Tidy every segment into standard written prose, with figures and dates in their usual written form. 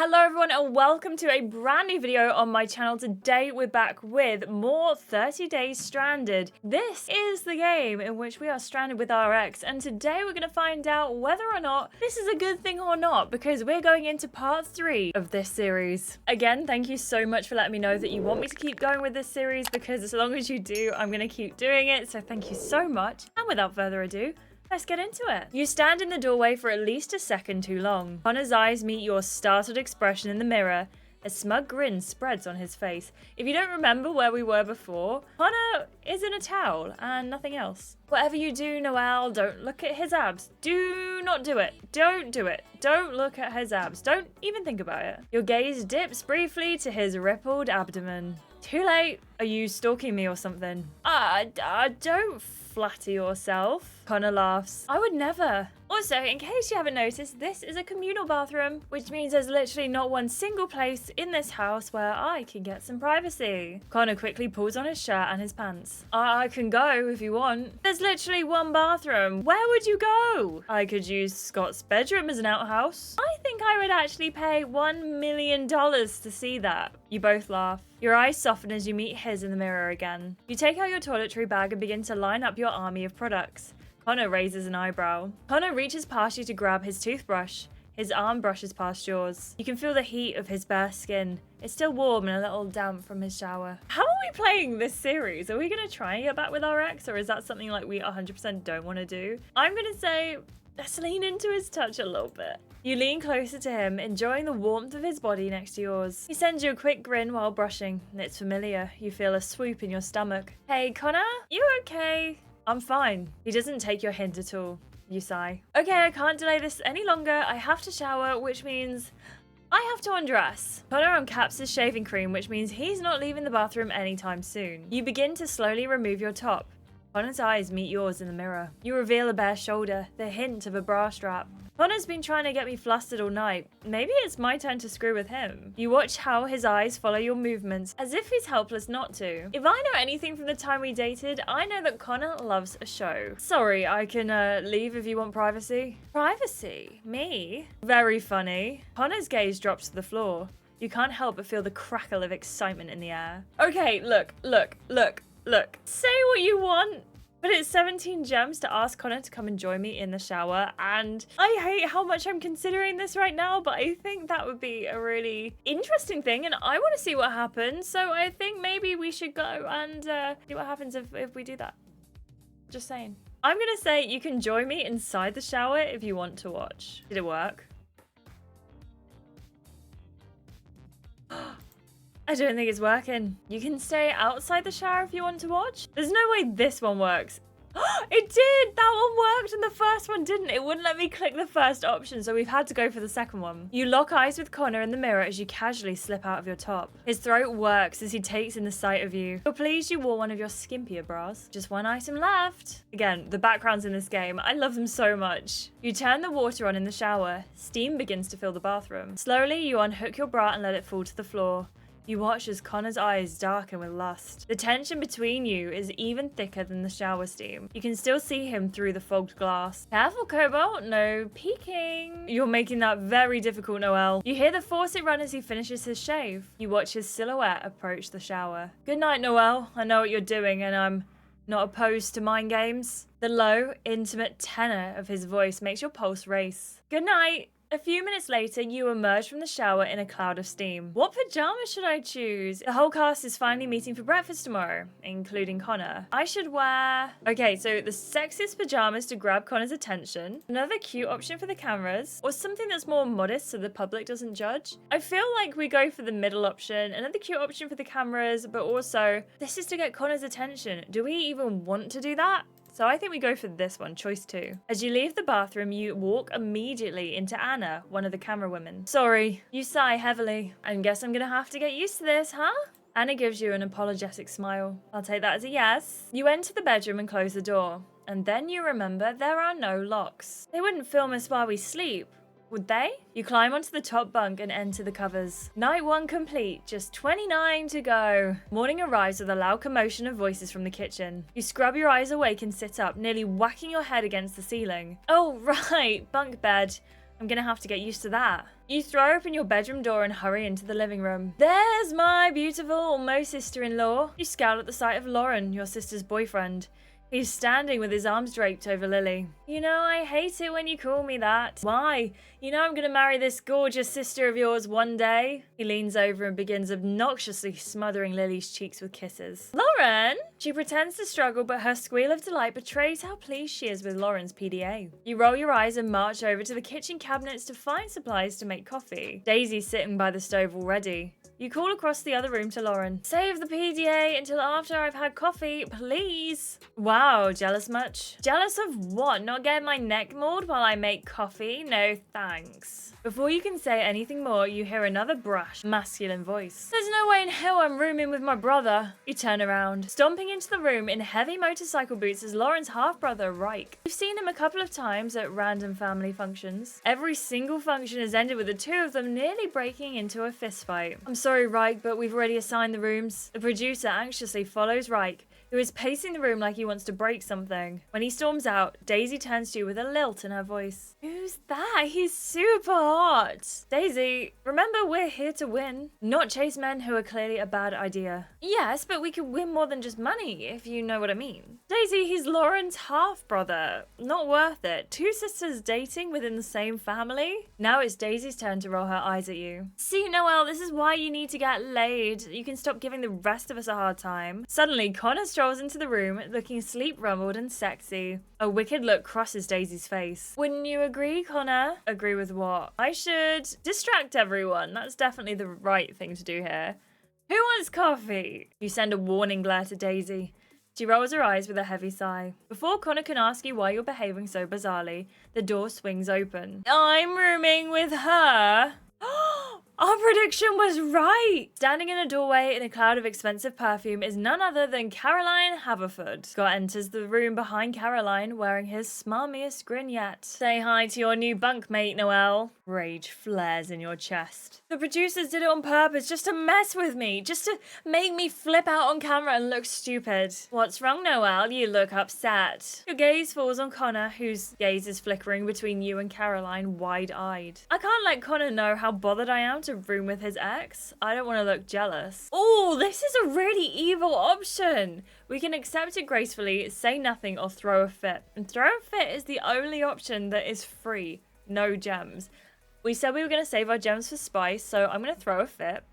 Hello everyone and welcome to a brand new video on my channel. Today we're back with more 30 Days Stranded. This is the game in which we are stranded with our ex, and today we're going to find out whether or not this is a good thing or not, because we're going into part 3 of this series. Again, thank you so much for letting me know that you want me to keep going with this series, because as long as you do, I'm going to keep doing it, so thank you so much. And without further ado, let's get into it. You stand in the doorway for at least a second too long. Connor's eyes meet your startled expression in the mirror. A smug grin spreads on his face. If you don't remember where we were before, Connor is in a towel and nothing else. Whatever you do, Noelle, don't look at his abs. Do not do it. Don't do it. Don't look at his abs. Don't even think about it. Your gaze dips briefly to his rippled abdomen. Too late. Are you stalking me or something? Don't flatter yourself. Connor laughs. I would never. Also, in case you haven't noticed, this is a communal bathroom, which means there's literally not one single place in this house where I can get some privacy. Connor quickly pulls on his shirt and his pants. I can go if you want. There's literally one bathroom. Where would you go? I could use Scott's bedroom as an outhouse. I think I would actually pay $1 million to see that. You both laugh. Your eyes soften as you meet his in the mirror again. You take out your toiletry bag and begin to line up your army of products. Connor raises an eyebrow. Connor reaches past you to grab his toothbrush. His arm brushes past yours. You can feel the heat of his bare skin. It's still warm and a little damp from his shower. How are we playing this series? Are we going to try and get back with our ex, or is that something like we 100% don't want to do? I'm going to say, let's lean into his touch a little bit. You lean closer to him, enjoying the warmth of his body next to yours. He sends you a quick grin while brushing. It's familiar. You feel a swoop in your stomach. Hey, Connor? You okay? I'm fine. He doesn't take your hint at all. You sigh. Okay, I can't delay this any longer. I have to shower, which means I have to undress. Connor uncaps his shaving cream, which means he's not leaving the bathroom anytime soon. You begin to slowly remove your top. Connor's eyes meet yours in the mirror. You reveal a bare shoulder, the hint of a bra strap. Connor's been trying to get me flustered all night. Maybe it's my turn to screw with him. You watch how his eyes follow your movements, as if he's helpless not to. If I know anything from the time we dated, I know that Connor loves a show. Sorry, I can leave if you want privacy. Privacy? Me? Very funny. Connor's gaze drops to the floor. You can't help but feel the crackle of excitement in the air. Okay, look. Say what you want. But it's 17 gems to ask Connor to come and join me in the shower, and I hate how much I'm considering this right now, but I think that would be a really interesting thing, and I want to see what happens, so I think maybe we should go and see what happens if we do that. Just saying. I'm going to say you can join me inside the shower if you want to watch. Did it work? I don't think it's working. You can stay outside the shower if you want to watch. There's no way this one works. It did! That one worked and the first one didn't. It wouldn't let me click the first option, so we've had to go for the second one. You lock eyes with Connor in the mirror as you casually slip out of your top. His throat works as he takes in the sight of you. You're pleased you wore one of your skimpier bras. Just one item left. Again, the backgrounds in this game, I love them so much. You turn the water on in the shower. Steam begins to fill the bathroom. Slowly, you unhook your bra and let it fall to the floor. You watch as Connor's eyes darken with lust. The tension between you is even thicker than the shower steam. You can still see him through the fogged glass. Careful, Cobalt, no peeking. You're making that very difficult, Noelle. You hear the faucet run as he finishes his shave. You watch his silhouette approach the shower. Good night, Noelle. I know what you're doing, and I'm not opposed to mind games. The low, intimate tenor of his voice makes your pulse race. Good night. A few minutes later, you emerge from the shower in a cloud of steam. What pajamas should I choose? The whole cast is finally meeting for breakfast tomorrow, including Connor. I should wear... Okay, so the sexiest pajamas to grab Connor's attention, another cute option for the cameras, or something that's more modest so the public doesn't judge. I feel like we go for the middle option, another cute option for the cameras, but also, this is to get Connor's attention. Do we even want to do that? So I think we go for this one, choice 2. As you leave the bathroom, you walk immediately into Anna, one of the camera women. Sorry, you sigh heavily. I guess I'm gonna have to get used to this, huh? Anna gives you an apologetic smile. I'll take that as a yes. You enter the bedroom and close the door. And then you remember there are no locks. They wouldn't film us while we sleep, would they? You climb onto the top bunk and enter the covers. Night 1 complete, just 29 to go. Morning arrives with a loud commotion of voices from the kitchen. You scrub your eyes awake and sit up, nearly whacking your head against the ceiling. Oh, right, bunk bed. I'm gonna have to get used to that. You throw open your bedroom door and hurry into the living room. There's my beautiful almost sister-in-law. You scowl at the sight of Lauren, your sister's boyfriend. He's standing with his arms draped over Lily. You know, I hate it when you call me that. Why? You know I'm gonna marry this gorgeous sister of yours one day. He leans over and begins obnoxiously smothering Lily's cheeks with kisses. Lauren? She pretends to struggle, but her squeal of delight betrays how pleased she is with Lauren's PDA. You roll your eyes and march over to the kitchen cabinets to find supplies to make coffee. Daisy's sitting by the stove already. You call across the other room to Lauren. Save the PDA until after I've had coffee, please. Wow, jealous much? Jealous of what? Not getting my neck mauled while I make coffee? No thanks. Before you can say anything more, you hear another brash, masculine voice. There's no way in hell I'm rooming with my brother. You turn around. Stomping into the room in heavy motorcycle boots is Lauren's half-brother, Reich. You've seen him a couple of times at random family functions. Every single function has ended with the two of them nearly breaking into a fistfight. I'm sorry, Reich, but we've already assigned the rooms. The producer anxiously follows Reich, who is pacing the room like he wants to break something. When he storms out, Daisy turns to you with a lilt in her voice. Who's that? He's super hot. Daisy, remember we're here to win, not chase men who are clearly a bad idea. Yes, but we could win more than just money, if you know what I mean. Daisy, he's Lauren's half-brother. Not worth it. Two sisters dating within the same family? Now it's Daisy's turn to roll her eyes at you. See, Noelle, this is why you need to get laid. You can stop giving the rest of us a hard time. Suddenly, Connor strolls into the room, looking sleep-rumbled and sexy. A wicked look crosses Daisy's face. Wouldn't you agree, Connor? Agree with what? I should distract everyone. That's definitely the right thing to do here. Who wants coffee? You send a warning glare to Daisy. She rolls her eyes with a heavy sigh. Before Connor can ask you why you're behaving so bizarrely, the door swings open. I'm rooming with her. Our prediction was right! Standing in a doorway in a cloud of expensive perfume is none other than Caroline Haverford. Scott enters the room behind Caroline wearing his smarmiest grin yet. Say hi to your new bunkmate, Noelle. Rage flares in your chest. The producers did it on purpose just to mess with me, just to make me flip out on camera and look stupid. What's wrong, Noelle? You look upset. Your gaze falls on Connor, whose gaze is flickering between you and Caroline, wide-eyed. I can't let Connor know how bothered I am to room with his ex. I don't want to look jealous. Oh, this is a really evil option. We can accept it gracefully, say nothing, or throw a fit. And throw a fit is the only option that is free. No gems. We said we were going to save our gems for Spice, so I'm going to throw a fit.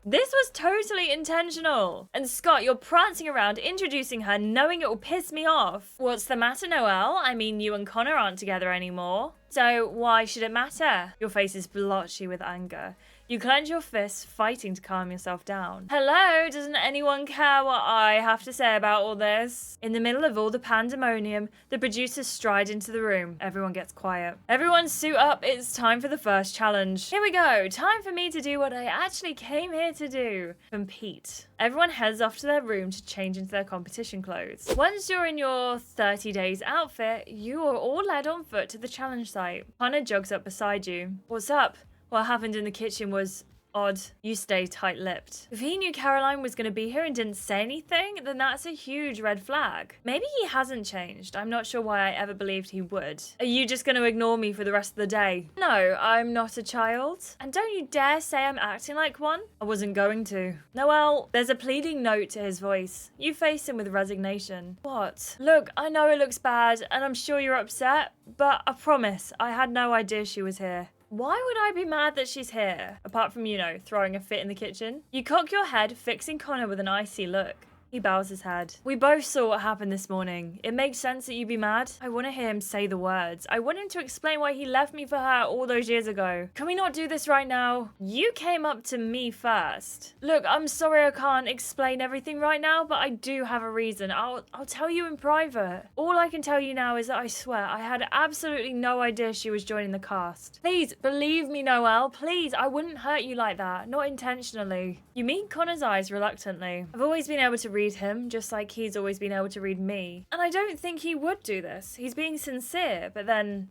This was totally intentional. And Scott, you're prancing around, introducing her, knowing it will piss me off. What's the matter, Noelle? I mean, you and Connor aren't together anymore. So why should it matter? Your face is blotchy with anger. You clench your fists, fighting to calm yourself down. Hello, doesn't anyone care what I have to say about all this? In the middle of all the pandemonium, the producers stride into the room. Everyone gets quiet. Everyone suit up, it's time for the first challenge. Here we go, time for me to do what I actually came here to do. Compete. Everyone heads off to their room to change into their competition clothes. Once you're in your 30 days outfit, you are all led on foot to the challenge site. Connor jogs up beside you. What's up? What happened in the kitchen was odd. You stay tight-lipped. If he knew Caroline was going to be here and didn't say anything, then that's a huge red flag. Maybe he hasn't changed. I'm not sure why I ever believed he would. Are you just going to ignore me for the rest of the day? No, I'm not a child. And don't you dare say I'm acting like one. I wasn't going to. Noelle, there's a pleading note to his voice. You face him with resignation. What? Look, I know it looks bad, and I'm sure you're upset, but I promise, I had no idea she was here. Why would I be mad that she's here? Apart from, you know, throwing a fit in the kitchen. You cock your head, fixing Connor with an icy look. He bows his head. We both saw what happened this morning. It makes sense that you'd be mad. I want to hear him say the words. I want him to explain why he left me for her all those years ago. Can we not do this right now? You came up to me first. Look, I'm sorry I can't explain everything right now, but I do have a reason. I'll tell you in private. All I can tell you now is that I swear I had absolutely no idea she was joining the cast. Please, believe me, Noelle. Please, I wouldn't hurt you like that. Not intentionally. You meet Connor's eyes reluctantly. I've always been able to read him, just like he's always been able to read me. And I don't think he would do this. He's being sincere, but then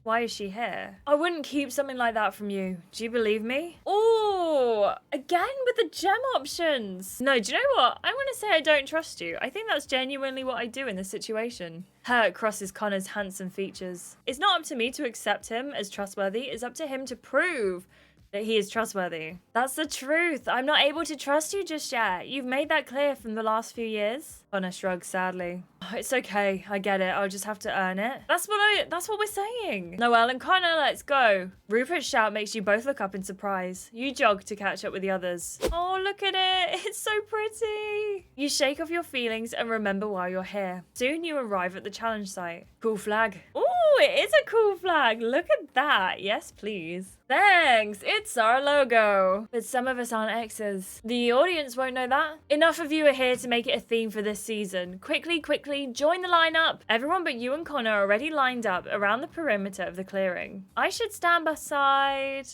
why is she here? I wouldn't keep something like that from you. Do you believe me? Ooh, Oh, again with the gem options. No, do you know what? I'm going to say I don't trust you. I think that's genuinely what I do in this situation. Hurt crosses Connor's handsome features. It's not up to me to accept him as trustworthy. It's up to him to prove that he is trustworthy. That's the truth. I'm not able to trust you just yet. You've made that clear from the last few years. Connor shrugs sadly. Oh, it's okay. I get it. I'll just have to earn it. That's what we're saying. Noelle and Connor, let's go. Rupert's shout makes you both look up in surprise. You jog to catch up with the others. Oh, look at it. It's so pretty. You shake off your feelings and remember why you're here. Soon you arrive at the challenge site. Cool flag. Ooh, it is a cool flag. Look at that. Yes, please. Thanks, it's our logo. But some of us aren't exes. The audience won't know that. Enough of you are here to make it a theme for this season. Quickly, join the lineup. Everyone but you and Connor are already lined up around the perimeter of the clearing. I should stand beside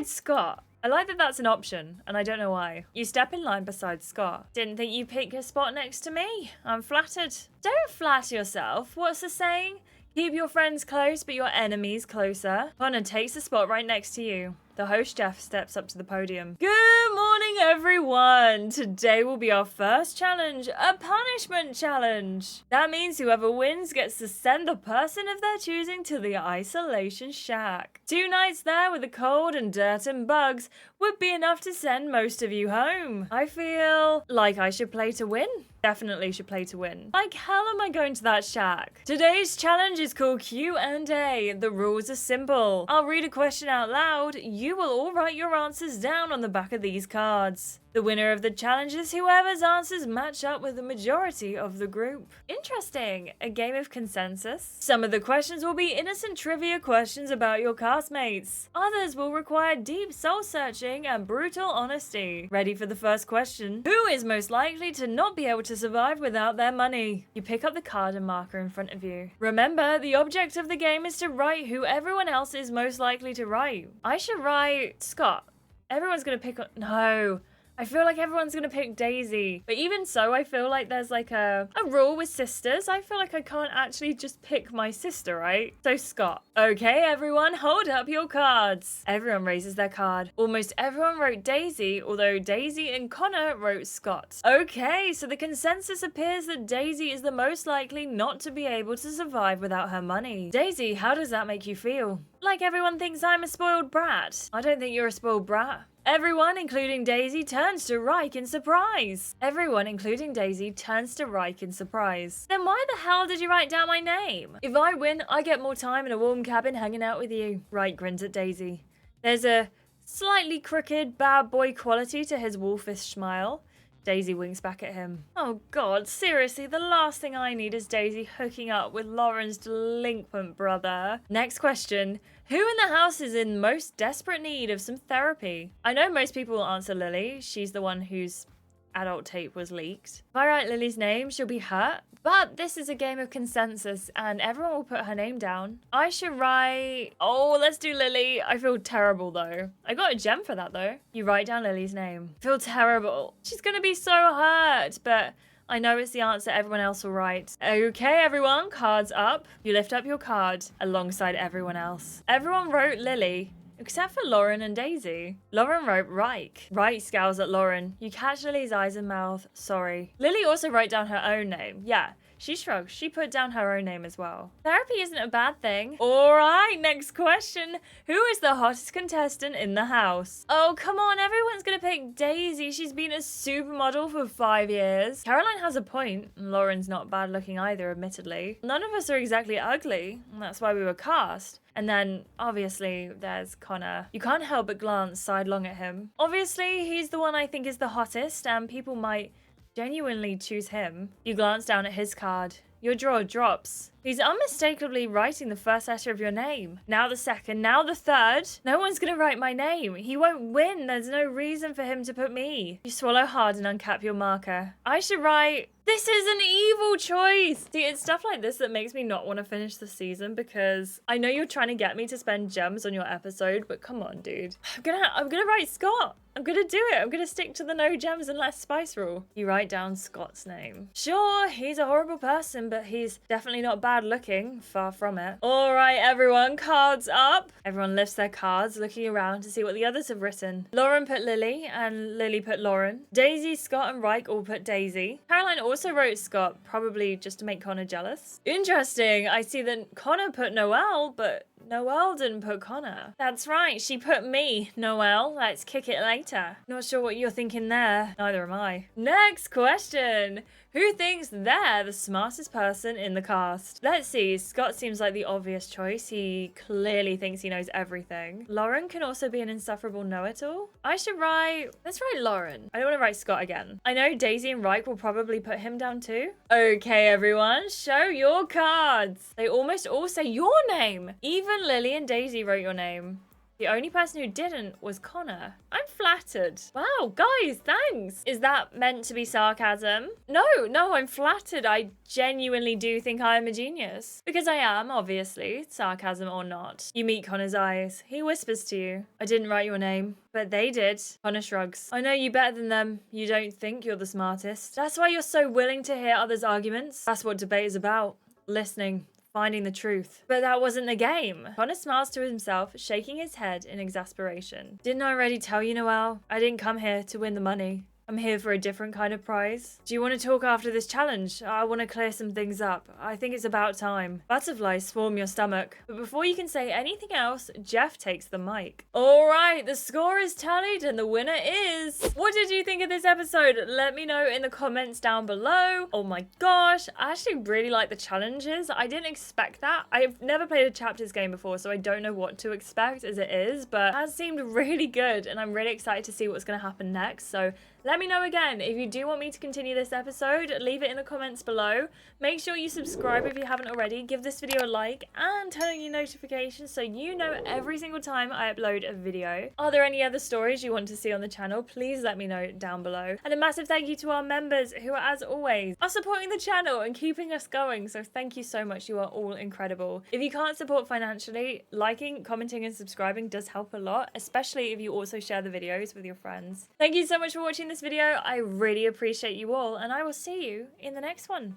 Scott. I like that that's an option, and I don't know why. You step in line beside Scott. Didn't think you'd pick a spot next to me. I'm flattered. Don't flatter yourself. What's the saying? Keep your friends close, but your enemies closer. Connor takes the spot right next to you. The host Jeff steps up to the podium. Good morning, everyone. Today will be our first challenge, a punishment challenge. That means whoever wins gets to send the person of their choosing to the isolation shack. 2 nights there with the cold and dirt and bugs would be enough to send most of you home. I feel like I should play to win. Definitely should play to win. Like hell am I going to that shack? Today's challenge is called Q&A. The rules are simple. I'll read a question out loud. You will all write your answers down on the back of these cards. The winner of the challenge is whoever's answers match up with the majority of the group. Interesting. A game of consensus. Some of the questions will be innocent trivia questions about your castmates. Others will require deep soul searching and brutal honesty. Ready for the first question? Who is most likely to not be able to survive without their money? You pick up the card and marker in front of you. Remember, the object of the game is to write who everyone else is most likely to write. I should write Scott. Everyone's gonna pick on... No. I feel like everyone's gonna pick Daisy. But even so, I feel like there's like a rule with sisters. I feel like I can't actually just pick my sister, right? So Scott. Okay, everyone, hold up your cards. Everyone raises their card. Almost everyone wrote Daisy, although Daisy and Connor wrote Scott. Okay, so the consensus appears that Daisy is the most likely not to be able to survive without her money. Daisy, how does that make you feel? Like everyone thinks I'm a spoiled brat. I don't think you're a spoiled brat. Everyone, including Daisy, turns to Reich in surprise. Everyone, including Daisy, turns to Reich in surprise. Then why the hell did you write down my name? If I win, I get more time in a warm cabin hanging out with you. Reich grins at Daisy. There's a slightly crooked, bad boy quality to his wolfish smile. Daisy winks back at him. Oh god, seriously, the last thing I need is Daisy hooking up with Lauren's delinquent brother. Next question. Who in the house is in most desperate need of some therapy? I know most people will answer Lily. She's the one whose adult tape was leaked. If I write Lily's name, she'll be hurt. But this is a game of consensus and everyone will put her name down. I should write... Oh, let's do Lily. I feel terrible though. I got a gem for that though. You write down Lily's name. I feel terrible. She's gonna be so hurt, but... I know it's the answer everyone else will write. Okay, everyone, cards up. You lift up your card alongside everyone else. Everyone wrote Lily, except for Lauren and Daisy. Lauren wrote Reich. Reich scowls at Lauren. You catch Lily's eyes and mouth, sorry. Lily also wrote down her own name. Yeah, she shrugged. She put down her own name as well. Therapy isn't a bad thing. All right, next question. Who is the hottest contestant in the house? Oh, come on. Everyone's going to pick Daisy. She's been a supermodel for 5 years. Caroline has a point. Lauren's not bad looking either, admittedly. None of us are exactly ugly. And that's why we were cast. And then, obviously, there's Connor. You can't help but glance sidelong at him. Obviously, he's the one I think is the hottest, and people might genuinely choose him. You glance down at his card. Your jaw drops. He's unmistakably writing the first letter of your name. Now the second, now the third. No one's gonna write my name. He won't win. There's no reason for him to put me. You swallow hard and uncap your marker. I should write, this is an evil choice. See, it's stuff like this that makes me not want to finish the season because I know you're trying to get me to spend gems on your episode, but come on, dude. I'm gonna write Scott. I'm gonna do it. I'm gonna stick to the no gems and less spice rule. You write down Scott's name. Sure, he's a horrible person, but he's definitely not bad bad looking, far from it. All right, everyone, cards up. Everyone lifts their cards, looking around to see what the others have written. Lauren put Lily, and Lily put Lauren. Daisy, Scott, and Reich all put Daisy. Caroline also wrote Scott, probably just to make Connor jealous. Interesting. I see that Connor put Noelle, but Noelle didn't put Connor. That's right, she put me. Noelle, let's kick it later. Not sure what you're thinking there. Neither am I. Next question. Who thinks they're the smartest person in the cast? Let's see. Scott seems like the obvious choice. He clearly thinks he knows everything. Lauren can also be an insufferable know-it-all. Let's write Lauren. I don't want to write Scott again. I know Daisy and Reich will probably put him down too. Okay, everyone, show your cards. They almost all say your name. Even Lily and Daisy wrote your name. The only person who didn't was Connor. I'm flattered. Wow, guys, thanks. Is that meant to be sarcasm? No, I'm flattered. I genuinely do think I am a genius. Because I am, obviously, sarcasm or not. You meet Connor's eyes. He whispers to you. I didn't write your name, but they did. Connor shrugs. I know you better than them. You don't think you're the smartest. That's why you're so willing to hear others' arguments. That's what debate is about. Listening. Finding the truth. But that wasn't the game. Connor smiles to himself, shaking his head in exasperation. Didn't I already tell you, Noelle? I didn't come here to win the money. I'm here for a different kind of prize. Do you want to talk after this challenge? I want to clear some things up. I think it's about time. Butterflies swarm your stomach. But before you can say anything else, Jeff takes the mic. All right, the score is tallied and the winner is... What did you think of this episode? Let me know in the comments down below. Oh my gosh, I actually really like the challenges. I didn't expect that. I've never played a chapters game before, so I don't know what to expect as it is, but it has seemed really good and I'm really excited to see what's going to happen next. So let me know again if you do want me to continue this episode. Leave it in the comments below. Make sure you subscribe if you haven't already. Give this video a like and turn on your notifications so you know every single time I upload a video. Are there any other stories you want to see on the channel? Please let me know down below. And a massive thank you to our members who, as always, are supporting the channel and keeping us going. So thank you so much. You are all incredible. If you can't support financially, liking, commenting, and subscribing does help a lot, especially if you also share the videos with your friends. Thank you so much for watching this video. I really appreciate you all, and I will see you in the next one.